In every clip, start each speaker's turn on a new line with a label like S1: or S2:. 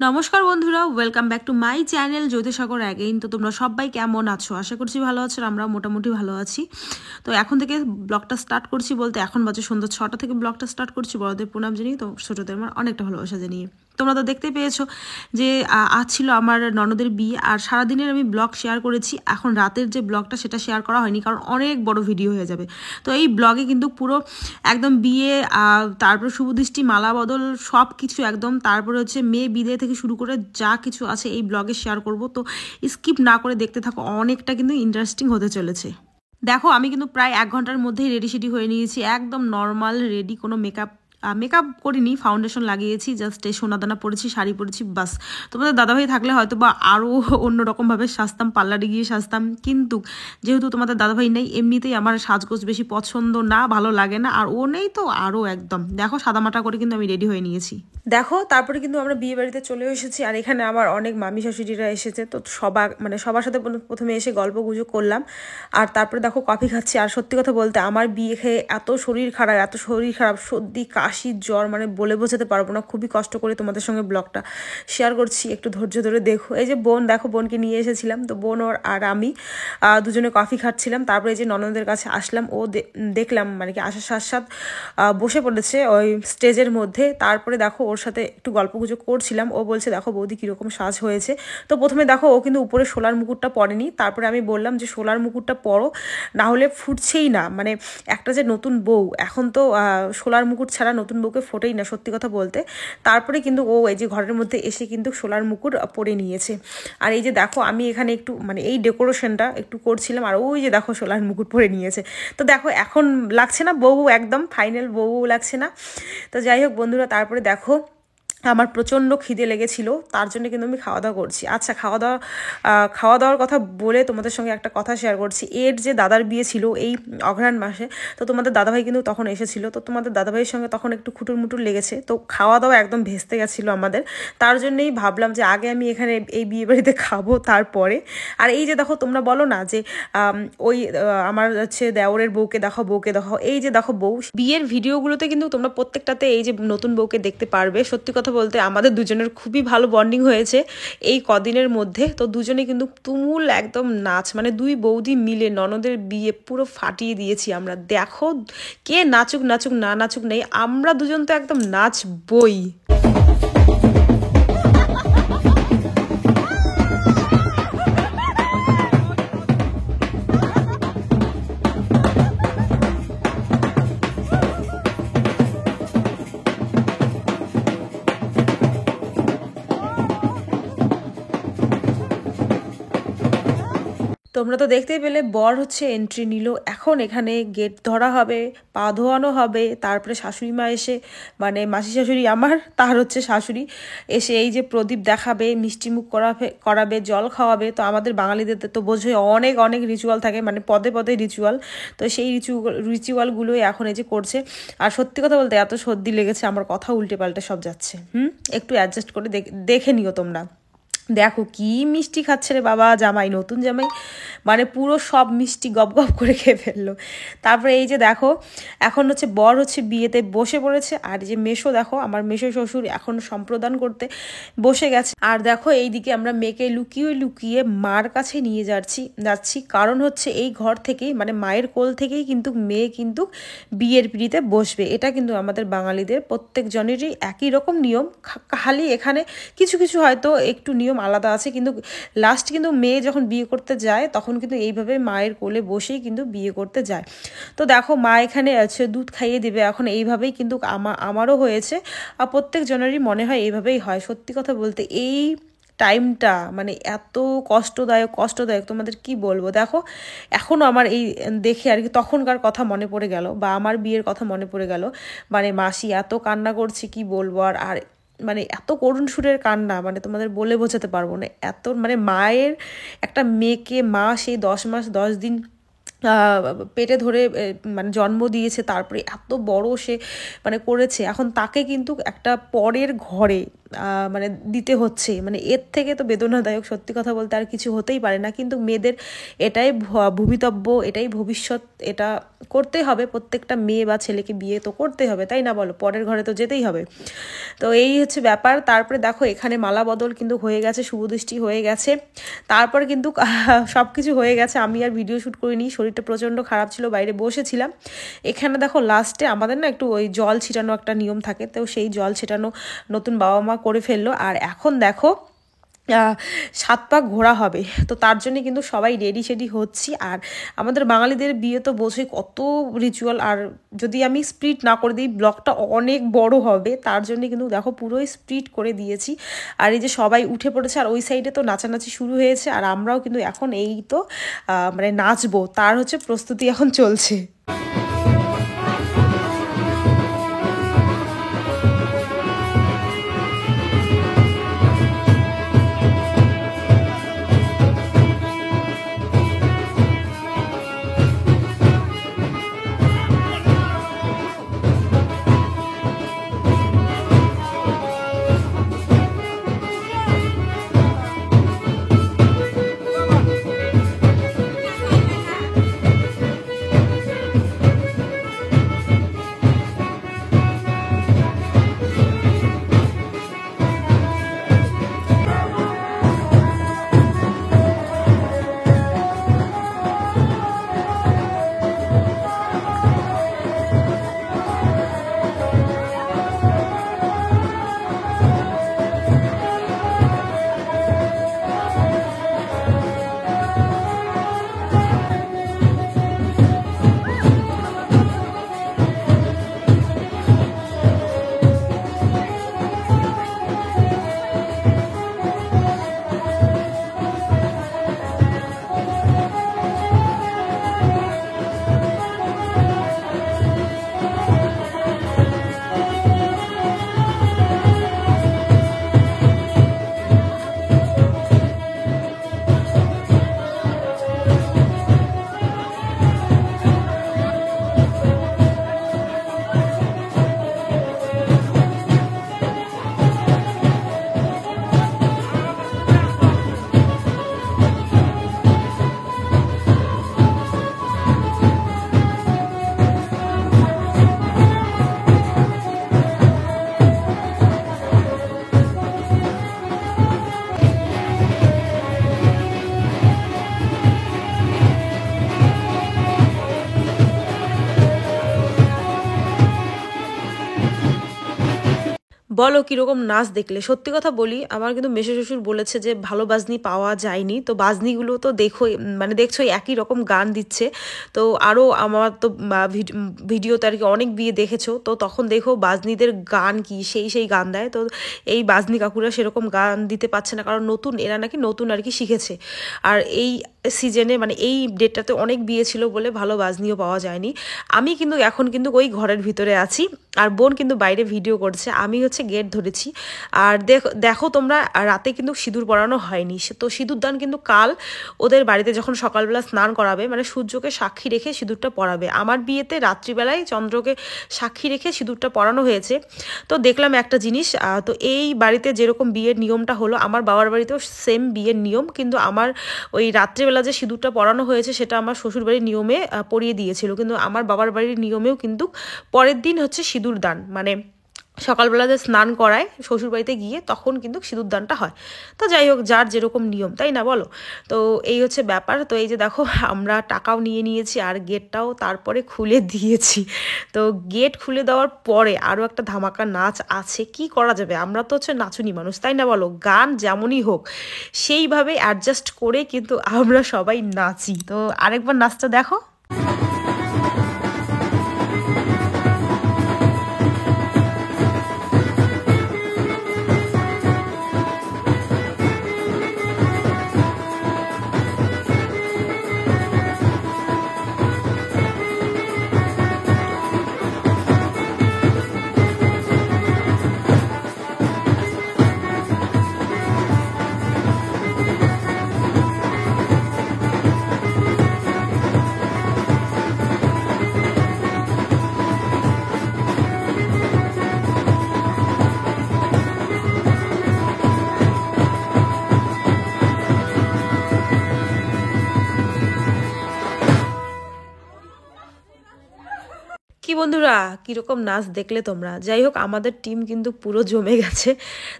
S1: নমস্কার বন্ধুরা, welcome back to my channel Jyotisagar again. তো তোমরা সবাই কেমন আছো? আশা করছি ভালো আছো। আমরা মোটামুটি ভালো আছি। তো এখন থেকে ব্লগটা স্টার্ট করছি, বলতে এখন বাজে সন্ধ্যা 6টা থেকে ব্লগটা স্টার্ট করছি। বড়দের প্রণাম জানিয়ে, তো ছোটোদের আমার অনেকটা ভালোবাসা জানিয়ে। তোমরা তো দেখতে পেয়েছো যে আজ ছিল আমার ননদের বিয়ে, আর সারাদিনের আমি ব্লগ শেয়ার করেছি। এখন রাতের যে ব্লগটা সেটা শেয়ার করা হয়নি, কারণ অনেক বড় ভিডিও হয়ে যাবে। তো এই ব্লগে কিন্তু পুরো একদম বিয়ে, তারপর শুভদৃষ্টি, মালা বদল সব কিছু একদম, তারপরে হচ্ছে মেয়ে বিদায় থেকে শুরু করে যা কিছু আছে এই ব্লগে শেয়ার করব। তো স্কিপ না করে দেখতে থাকো, অনেকটা কিন্তু ইন্টারেস্টিং হতে চলেছে। দেখো, আমি কিন্তু প্রায় 1 ঘন্টার মধ্যেই রেডি সেডি হয়ে নিয়েছি, একদম নর্মাল রেডি, কোনো মেকআপ করিনি, ফাউন্ডেশন লাগিয়েছি, জাস্ট এই সোনাদানা পরেছি, শাড়ি পরেছি, বাস। তোমাদের দাদাভাই থাকলে হয়তো বা আরও অন্যরকমভাবে সাজতাম, পার্লারে গিয়ে সাজতাম, কিন্তু যেহেতু তোমাদের দাদাভাই নেই, এমনিতেই আমার সাজগোজ বেশি পছন্দ না, ভালো লাগে না, আর ও নেই তো আরও একদম। দেখো, সাদামাটা করে কিন্তু আমি রেডি হয়ে নিয়েছি। দেখো, তারপরে কিন্তু আমরা বিয়ে বাড়িতে চলে এসেছি, আর এখানে আমার অনেক মামি শাশুড়িরা এসেছে। তো সবার সাথে প্রথমে এসে গল্প গুজব করলাম, আর তারপরে দেখো কফি খাচ্ছি। আর সত্যি কথা বলতে, আমার বিয়ে খেয়ে এত শরীর খারাপ, সর্দি, কাশি, জ্বর, মানে বলে বোঝাতে পারবো না। খুবই কষ্ট করে তোমাদের সঙ্গে ব্লগটা শেয়ার করছি, একটু ধৈর্য ধরে দেখো। এই যে বোন, দেখো বোনকে নিয়ে এসেছিলাম, তো বোন আর আমি দুজনে কফি খাচ্ছিলাম। তারপরে এই যে ননদের কাছে আসলাম, ও দেখলাম মানে কি আসার সাথে সাথে বসে পড়েছে ওই স্টেজের মধ্যে। তারপরে দেখো ওর সাথে একটু গল্পগুজব করছিলাম। ও বলছে, দেখো বৌদি কীরকম সাজ হয়েছে। তো প্রথমে দেখো ও কিন্তু উপরে সোলার মুকুটটা পরেনি। তারপরে আমি বললাম যে সোলার মুকুটটা পরো, না হলে ফুটছেই না। মানে একটা যে নতুন বউ, এখন তো সোলার মুকুট ছাড়া নতুন বউকে ফোটেই না, সত্যি কথা বলতে। তারপরে কিন্তু ও এই যে ঘরের মধ্যে এসে কিন্তু সোলার মুকুট পরে নিয়েছে। আর এই যে দেখো, আমি এখানে একটু মানে এই ডেকোরেশনটা একটু করছিলাম, আর ওই যে দেখো সোলার মুকুট পরে নিয়েছে। তো দেখো, এখন লাগছে না বউ, একদম ফাইনাল বউ লাগছে না। তো যাই হোক বন্ধুরা, তারপরে দেখো আমার প্রচণ্ড খিদে লেগেছিল, তার জন্য কিন্তু আমি খাওয়া দাওয়া করছি। আচ্ছা, খাওয়া দাওয়ার কথা বলে তোমাদের সঙ্গে একটা কথা শেয়ার করছি। এর যে দাদার বিয়ে ছিল এই অঘ্রাণ মাসে, তো তোমাদের দাদাভাই কিন্তু তখন এসেছিল। তো তোমাদের দাদাভাইয়ের সঙ্গে তখন একটু খুটুর মুটুর লেগেছে, তো খাওয়া দাওয়া একদম ভেস্তে গেছিলো আমাদের। তার জন্যই ভাবলাম যে আগে আমি এখানে এই বিয়ে বাড়িতে খাবো, তারপরে। আর এই যে দেখো, তোমরা বলো না যে ওই আমার হচ্ছে দেওরের বউকে দেখাও, এই যে দেখো বউ। বিয়ের ভিডিওগুলোতে কিন্তু তোমরা প্রত্যেকটাতে এই যে নতুন বউকে দেখতে পারবে। সত্যি কথা বলতে, আমাদের দুজনের খুবই ভালো বন্ডিং হয়েছে এই কদিনের মধ্যে। তো দুজনে কিন্তু তুমুল একদম নাচ, মানে দুই বৌদি মিলে ননদের বিয়ে পুরো ফাটিয়ে দিয়েছি আমরা। দেখো, কে নাচুক না নাচুক নেই, আমরা দুজন তো একদম নাচবই। তোমরা তো দেখতেই পেলে, বর হচ্ছে এন্ট্রি নিল। এখন এখানে গেট ধরা হবে, পা ধোয়ানো হবে, তারপরে শাশুড়ি মা এসে, মানে মাসি শাশুড়ি আমার, তার হচ্ছে শাশুড়ি এসে এই যে প্রদীপ দেখাবে, মিষ্টি মুখ করাবে, জল খাওয়াবে। তো আমাদের বাঙালিদের তো বোঝোই অনেক অনেক রিচুয়াল থাকে, মানে পদে পদে রিচুয়াল। তো সেই রিচুয়ালগুলোই এখন এই যে করছে। আর সত্যি কথা বলতে, এত সর্দি লেগেছে, আমার কথা উল্টে পাল্টে সব যাচ্ছে। একটু অ্যাডজাস্ট করে দেখে নিও তোমরা। দেখো কি মিষ্টি খাচ্ছে রে বাবা, জামাই, নতুন জামাই, মানে পুরো সব মিষ্টি গপ গপ করে খেয়ে ফেললো। তারপরে এই যে দেখো, এখন হচ্ছে বর হচ্ছে বিয়েতে বসে পড়েছে, আর যে মেশো, দেখো আমার মেশো শ্বশুর এখন সম্প্রদান করতে বসে গেছে। আর দেখো এইদিকে আমরা মেয়েকে লুকিয়ে লুকিয়ে মার কাছে নিয়ে যাচ্ছি, কারণ হচ্ছে এই ঘর থেকেই, মানে মায়ের কোল থেকেই কিন্তু মেয়ে কিন্তু বিয়ের পিঁড়িতে বসবে। এটা কিন্তু আমাদের বাঙালিদের প্রত্যেকজনেরই একই রকম নিয়ম, খালি এখানে কিছু কিছু হয়তো একটু নিয়ম আলাদা আছে, কিন্তু লাস্ট কিন্তু মেয়ে যখন বিয়ে করতে যায় তখন কিন্তু এইভাবে মায়ের কোলে বসেই কিন্তু বিয়ে করতে যায়। তো দেখো, মা এখানে আছে, দুধ খাইয়ে দিবে এখন, এইভাবেই কিন্তু আমারও হয়েছে, আর প্রত্যেক জনেরই মনে হয় এইভাবেই হয়। সত্যি কথা বলতে, এই টাইমটা মানে এত কষ্টদায়ক তোমাদের কি বলবো। দেখো, এখনও আমার এই দেখে আর কি তখনকার কথা মনে পড়ে গেল, বা আমার বিয়ের কথা মনে পড়ে গেল। মানে মাসি এত কান্না করছে, কি বলবো। আর মানে এত করুণ সুরের কান্না, মানে তোমাদের বলে বোঝাতে পারবো না। এত মানে মায়ের একটা মেয়েকে, মা সেই 10 মাস 10 দিন পেটে ধরে মানে জন্ম দিয়েছে, তারপরে এত বড় সে মানে করেছে, এখন তাকে কিন্তু একটা পরের ঘরে মানে দিতে হচ্ছে, মানে এর থেকে তো বেদনাদায়ক সত্যি কথা বলতে আর কিছু হতেই পারে না। কিন্তু মেয়েদের এটাই ভবিতব্য, এটাই ভবিষ্যৎ, এটা করতে হবে, প্রত্যেকটা মেয়ে বা ছেলেকে বিয়ে তো করতে হবে, তাই না বলো, পরের ঘরে তো যেতেই হবে। তো এই হচ্ছে ব্যাপার। তারপরে দেখো এখানে মালা বদল কিন্তু হয়ে গেছে, শুভদৃষ্টি হয়ে গেছে, তারপর কিন্তু সব কিছু হয়ে গেছে। আমি আর ভিডিও শ্যুট করিনি, শরীরটা প্রচণ্ড খারাপ ছিল, বাইরে বসেছিলাম। এখানে দেখো লাস্টে আমাদের না একটু ওই জল ছিটানো একটা নিয়ম থাকে, তো সেই জল ছিটানো নতুন বাবা মা করে ফেললো। আর এখন দেখো 7 পাক ঘোরা হবে, তো তার জন্য কিন্তু সবাই রেডি শেডি হচ্ছি। আর আমাদের বাঙালিদের বিয়ে তো বোঝোই কত রিচুয়াল, আর যদি আমি স্প্লিট না করে দিই ব্লগটা অনেক বড় হবে, তার জন্য কিন্তু দেখো পুরোই স্প্লিট করে দিয়েছি। আর এই যে সবাই উঠে পড়েছে, আর ওই সাইডে তো নাচানাচি শুরু হয়েছে, আর আমরাও কিন্তু এখন এই তো মানে নাচবো, তার হচ্ছে প্রস্তুতি এখন চলছে। বলো কিরকম নাচ দেখলে? সত্যি কথা বলি, আমার কিন্তু মেসো শ্বশুর বলেছে যে ভালো বাজনি পাওয়া যায়নি, তো বাজনিগুলো তো দেখোই, মানে দেখছো একই রকম গান দিচ্ছে। তো আরও আমার তো ভিডিওতে আর কি অনেক বিয়ে দেখেছো, তো তখন দেখো বাজনিদের গান কি সেই গান দেয়। তো এই বাজনি কাকুরা সেরকম গান দিতে পারছে না, কারণ নতুন, এরা নাকি নতুন আর কি শিখেছে। আর এই সিজনে মানে এই ডেটটাতে অনেক বিয়ে ছিল বলে ভালো বাজনিও পাওয়া যায়নি। আমি কিন্তু এখন কিন্তু ওই ঘরের ভিতরে আছি, আর বোন কিন্তু বাইরে ভিডিও করছে, আমি হচ্ছে গেট ধরেছি। আর দেখো তোমরা, রাতে কিন্তু সিঁদুর পরানো হয়নি, তো সিঁদুর দান কিন্তু কাল ওদের বাড়িতে যখন সকালবেলা স্নান করাবে, মানে সূর্যকে সাক্ষী রেখে সিঁদুরটা পরাবে। আমার বিয়েতে রাত্রিবেলায় চন্দ্রকে সাক্ষী রেখে সিঁদুরটা পরানো হয়েছে। তো দেখলাম একটা জিনিস, তো এই বাড়িতে যেরকম বিয়ের নিয়মটা হলো, আমার বাবার বাড়িতেও সেম বিয়ের নিয়ম, কিন্তু আমার ওই রাত্রিবেলা যে সিঁদুরটা পরানো হয়েছে সেটা আমার শ্বশুরবাড়ির নিয়মে পরিয়ে দিয়েছিল, কিন্তু আমার বাবার বাড়ির নিয়মেও কিন্তু পরের দিন হচ্ছে সিঁদুর দান, মানে সকালবেলা যে স্নান করায় শ্বশুরবাড়িতে গিয়ে, তখন কিন্তু সিঁদুর দানটা হয়। তো যাই হোক, যার যেরকম নিয়ম, তাই না বলো? তো এই হচ্ছে ব্যাপার। তো এই যে দেখো আমরা টাকাও নিয়ে নিয়েছি, আর গেটটাও তারপরে খুলে দিয়েছি। তো গেট খুলে দেওয়ার পরে আরও একটা ধামাকা নাচ আছে, কি করা যাবে, আমরা তো হচ্ছে নাচুনি মানুষ, তাই না বলো? গান যেমনই হোক সেইভাবে অ্যাডজাস্ট করে কিন্তু আমরা সবাই নাচি। তো আরেকবার নাচটা দেখো। বন্ধুরা কীরকম নাচ দেখলে তোমরা? যাই হোক আমাদের টিম কিন্তু পুরো জমে গেছে।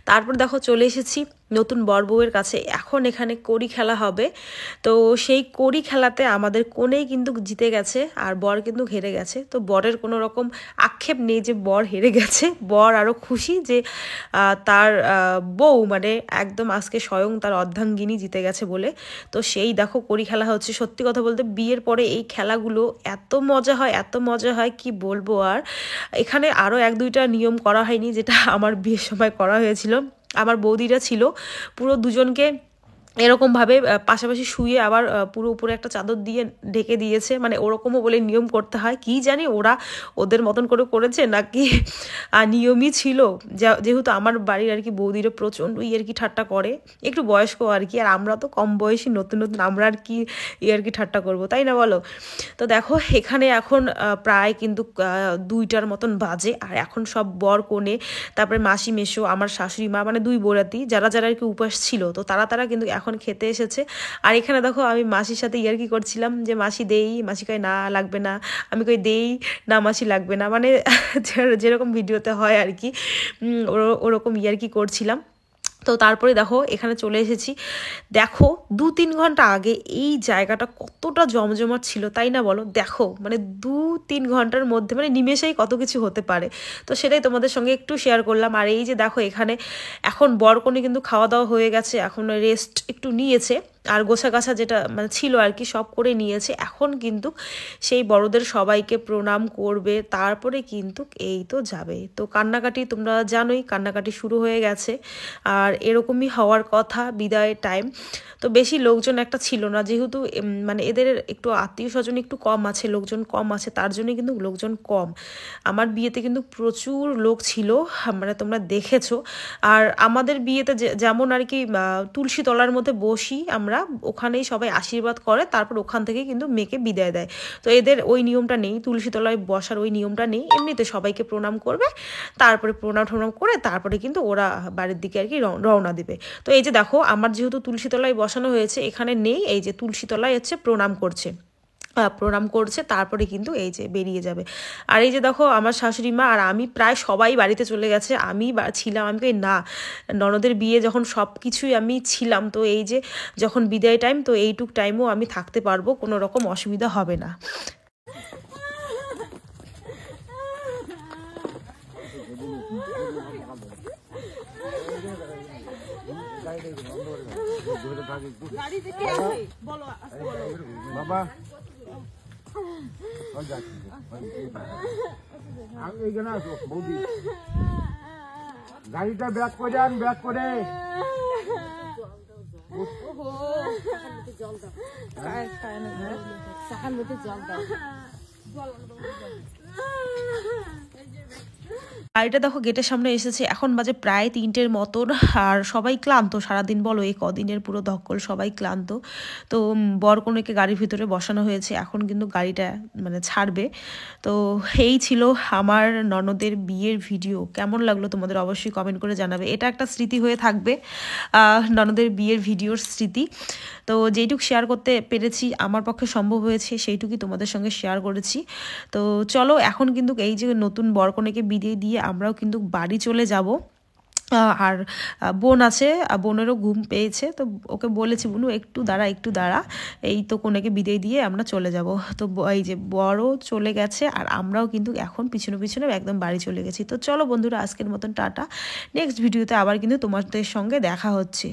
S1: তারপর দেখো চলে এসেছি নতুন বর বউয়ের কাছে। এখন এখানে কড়ি খেলা হবে। তো সেই কড়ি খেলাতে আমাদের কোণেই কিন্তু জিতে গেছে আর বর কিন্তু হেরে গেছে। তো বরের কোনো রকম আক্ষেপ নেই যে বর হেরে গেছে। বর আরও খুশি যে তার বউ মানে একদম আজকে স্বয়ং তার অর্ধাঙ্গিনী জিতে গেছে বলে। তো সেই দেখো কড়ি খেলা হচ্ছে। সত্যি কথা বলতে বিয়ের পরে এই খেলাগুলো এত মজা হয়, এত মজা হয় কি বলবো। আর এখানে আরও এক দুইটা নিয়ম করা হয়নি, যেটা আমার বিয়ের সময় করা হয়েছিল। আমার বৌদিরা ছিল, পুরো দুজনকে এরকমভাবে পাশাপাশি শুয়ে আবার পুরো উপরে একটা চাদর দিয়ে ঢেকে দিয়েছে। মানে ওরকমও বলে নিয়ম করতে হয়, কি জানি ওরা ওদের মতন করে করেছে নাকি নিয়মই ছিল। যেহেতু আমার বাড়ির আর কি বৌদিরা প্রচণ্ড আর কি ঠাট্টা করে, একটু বয়স্ক আর কি। আর আমরা তো কম বয়সী, নতুন নতুন, আমরা আর কি আর কি ঠাট্টা করবো, তাই না বলো? তো দেখো এখানে এখন প্রায় কিন্তু 2টার মতন বাজে। আর এখন সব বর কনে, তারপরে মাসি মেশো, আমার শাশুড়ি মা, মানে 2 বৌরাতি যারা যারা আর কি উপাস ছিল, তো তারা কিন্তু এখন খেতে এসেছে। আর এখানে দেখো আমি মাসির সাথে ইয়ার্কি করছিলাম যে মাসি দেই, মাসি কই না লাগবে না, আমি কই দেই না মাসি লাগবে না, মানে যেরকম ভিডিওতে হয় আর কি ওরকম ইয়ার্কি করছিলাম। তো তারপরে দেখো এখানে চলে এসেছি। দেখো 2-3 ঘন্টা আগে এই জায়গাটা কতটা জমজমাট ছিল, তাই না বলো? দেখো মানে 2-3 ঘন্টার মধ্যে মানে নিমেষেই কত কিছু হতে পারে। তো সেটাই তোমাদের সঙ্গে একটু শেয়ার করলাম। আর এই যে দেখো এখানে এখন বরকনে কিন্তু খাওয়া দাওয়া হয়ে গেছে, এখন রেস্ট একটু নিয়েছে। আর গোছা গাছা যেটা মানে ছিল আর কি সব করে নিয়েছে। এখন কিন্তু সেই বড়দের সবাইকে প্রণাম করবে, তারপরে কিন্তু এই তো যাবে। তো কান্নাকাটি তোমরা জানোই, কান্নাকাটি শুরু হয়ে গেছে। আর এরকমই হওয়ার কথা বিদায়ের টাইম। তো বেশি লোকজন একটা ছিল না, যেহেতু মানে এদের একটু আত্মীয় স্বজন একটু কম আছে, লোকজন কম আছে, তার জন্যই কিন্তু লোকজন কম। আমার বিয়েতে কিন্তু প্রচুর লোক ছিল, মানে তোমরা দেখেছো। আর আমাদের বিয়েতে যেমন আর কি তুলসী তলার মধ্যে বসি আমরা, ওখানেই সবাই আশীর্বাদ করে, তারপর ওখান থেকে কিন্তু মেয়েকে বিদায় দেয়। তো এদের ওই নিয়মটা নেই, তুলসী তলায় বসার ওই নিয়মটা নেই। এমনিতে সবাইকে প্রণাম করবে, তারপরে প্রণাম করে তারপরে কিন্তু ওরা বাড়ির দিকে আর কি রওনা দেবে। তো এই যে দেখো আমার যেহেতু তুলসী তলায় বসানো হয়েছে, এখানে নেই, এই যে তুলসী তলায় হচ্ছে প্রণাম করছে, তারপরে কিন্তু এই যে বেরিয়ে যাবে। আর এই যে দেখো আমার শাশুড়ি মা আর আমি প্রায় সবাই বাড়িতে চলে গেছে, আমি ছিলাম। আমি কই না, ননদের বিয়ে যখন সব কিছুই আমি ছিলাম, তো এই যে যখন বিদায় টাইম, তো এইটুক টাইমও আমি থাকতে পারবো, কোনো রকম অসুবিধা হবে না।
S2: বাবা গাড়িটা ব্যাক করে আন, ব্যাক করে
S1: গাড়িটা দেখো গেটের সামনে এসেছে। এখন বাজে প্রায় 3টের মতন। আর সবাই ক্লান্ত, সারাদিন বলো এই কদিনের পুরো ধকল, সবাই ক্লান্ত। তো বর কনেকে গাড়ির ভিতরে বসানো হয়েছে, এখন কিন্তু গাড়িটা মানে ছাড়বে। তো এই ছিল আমার ননদের বিয়ের ভিডিও। কেমন লাগলো তোমাদের অবশ্যই কমেন্ট করে জানাবে। এটা একটা স্মৃতি হয়ে থাকবে, ননদের বিয়ের ভিডিওর স্মৃতি। তো যেইটুকু শেয়ার করতে পেরেছি, আমার পক্ষে সম্ভব হয়েছে সেইটুকুই তোমাদের সঙ্গে শেয়ার করেছি। তো চলো এখন কিন্তু এই যে নতুন বর কনেকে বিদায় দিয়ে আমরাও কিন্তু বাড়ি চলে যাব। আর বোন আছে, বোনেরও ঘুম পেয়েছে, তো ওকে বলেছি বোনু একটু দাঁড়া, এই তো কনেকে বিদায় দিয়ে আমরা চলে যাব। তো এই যে বড়ও চলে গেছে আর আমরাও কিন্তু এখন পিছনে একদম বাড়ি চলে গেছি। তো চলো বন্ধুরা আজকের মতন টাটা, নেক্সট ভিডিওতে আবার কিন্তু তোমাদের সঙ্গে দেখা হচ্ছে।